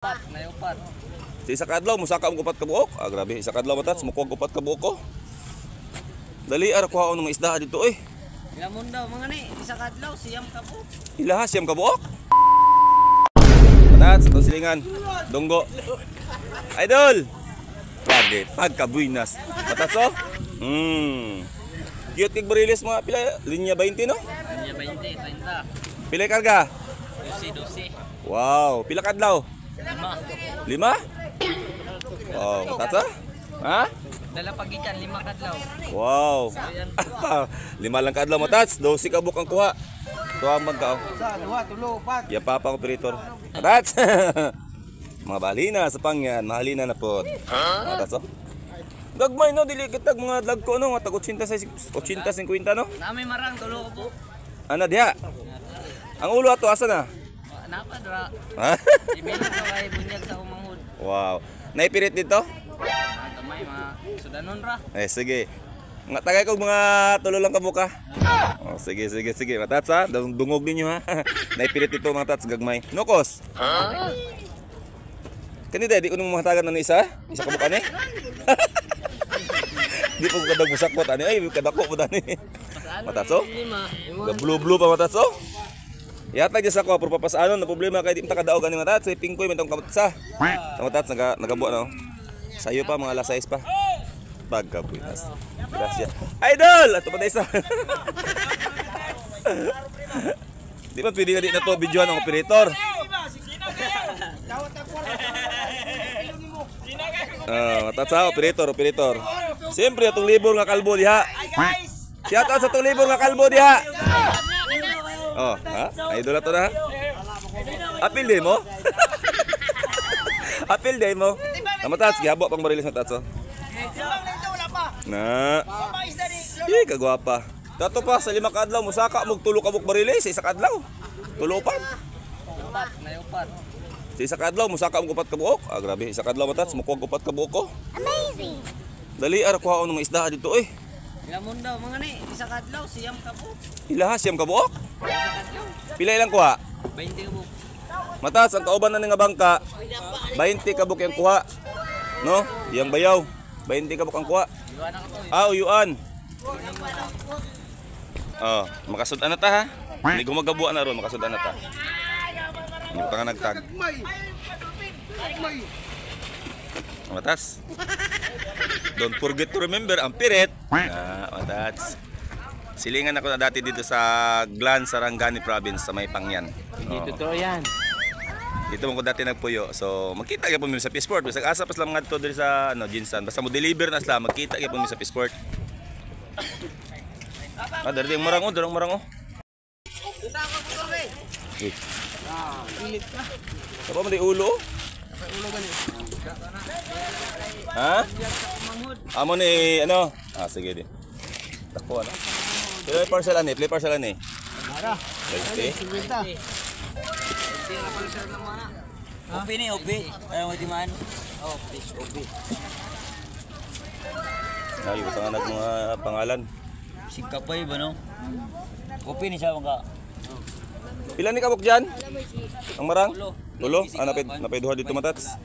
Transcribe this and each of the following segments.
Upat, may upat. Sa isa kadlaw musaka mo upat ka buok. Ah, grabe, isa kadlaw matats mukuha upat ka buok ko. Dali ara kuha ng mga isda dito eh. Ilamon daw mga ni, isa kadlaw siyam ka po. Ilaha siyam ka buok. Matats atong silingan. Donggo. Idol. Grabe, pagkabuinas. Matats oh. Cute kig bariles mga pila linya 20 no? Linya 20, 30. Pila karga? 12. Wow, pila kadlaw? 5. 5? Wow, matats ha? Dala pagikan 5 kadlaw. Wow. 5 lang kadlaw matats, 12 ka bukang kuha. Tuwa man ka. Sa 2, 3, 4. Ya papa operator. Matats. Mga balina sa pangyan, mahalina na pod. Matats oh. Gagmay no dili kitag mga lag ko no, tag 80 50 no. Nami marang tulo ko po. Ana diha. Ang ulo ato asa na? Napa dra. Ha? Ibig ko ay bunyag sa umanghod. Wow. Naipirit dito? Kamay mga sudanon ra. Eh sige. Nga tagay ko mga tulo lang ka buka. Oh, sige. Matats ha. Dungog ninyo ha. Naipirit dito mga tats gagmay. Nukos. Kanina di ko nung mahatagan na isa. Isa ka buka ni. Di po kadag musakot ani. Ay kadako po dani. Matats oh. Blue pa matats oh. Yata gyud sa ko pero papasano na problema kay di ta kadaog ani matats say pingkoy man tong kamatsa. Matats nagabuo na. Sayo pa mga alas 6 pa. Pagkabuinas. Gracias. Idol, ato pa isa. Di ba pwede nga di na to videoan ang operator? Matats ha, operator. Siyempre atong libor nga kalbo diha. Shout out sa atong libor nga kalbo diha. Oh, ha? Idol ato na. Apil day mo? Apil day mo? Namatats, gihabo pang barilis na tatso. Na. Ih, kagwapa. Dato pa sa 5 kadlaw musaka mo 3 ka buk barilis sa isa kadlaw. Tulupan. Upat, may upat. Sa isa kadlaw musaka mo 4 ka buok. Ah, grabe, isa kadlaw matats mukuha 4 ka buok ko. Amazing. Dali ara kuha ng mga isda dito eh. Ilamon daw mga ni, isa kadlaw siyam ka po. Ilaha siyam ka buok. Isa kadlaw. Pila ilang kuha? 20 ka po. Matas ang kauban na nga bangka. 20 ka buk yung kuha. No? Yang bayaw. 20 ka buk ang kuha. Iwan ako to. Ah, uyuan. Oh, makasud na ta ha. Hindi gumagabuan na ron, makasud na ta. Hindi pa nga nagtag. Matas. Don't forget to remember ang pirit. Matas. Silingan ako na dati dito sa Glan, Sarangani Province sa may Pangyan. Dito to yan. Dito mo ko dati nagpuyo. So magkita gyud po mi sa P-Sport. Bisag asa pas lang ngadto diri sa Jinsan. Basta mo deliver na sila, magkita gyud po mi sa P-Sport. Ah, dari yung marang oh. Kita ka po re. Eh, Ilit ka. apa man di ulo? Ulo gani. Ha? Umanghod. Amo ni ano? Ah, sige di. Tako ano? Play parcel ani. Ara. Okay. Kita. Tira pa sir ng mga. Opi ni opi. Ayaw di man. Opi. Ay, ito nga mga pangalan. Sikapay ba no? Opi ni siya mga. Pila ni kabuk diyan? Ang marang? Tulo. Ah, napay duha dito matats.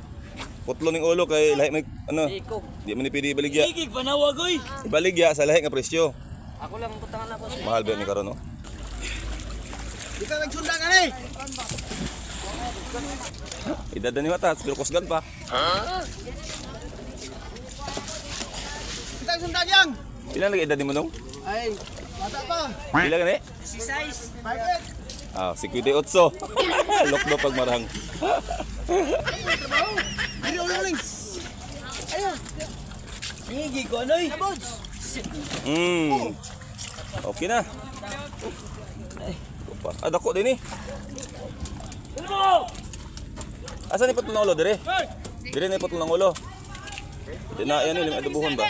Putlo ning ulo kay lahi may ano? Iko. Di man ni pwede ibaligya. Igig panawag oy. Ibaligya sa lahi nga presyo. Ako lang putangan na po. Mahal ba ni karon no? Di ka nagsunda ka ni. Idada ni matats pero kusgan pa. Kita sunda yang. Pila lagi edad ni mo nung? Ay, bata pa. Pila gani? Si size. Ah, 58. Lokdo pag marang. Dili uling. Ayo. Igig ko anoy. Okay na. Ah, dako din eh. Asa ni putol ng ulo dire? Dire ni putol ng ulo. Di na yan ni adubuhon ba?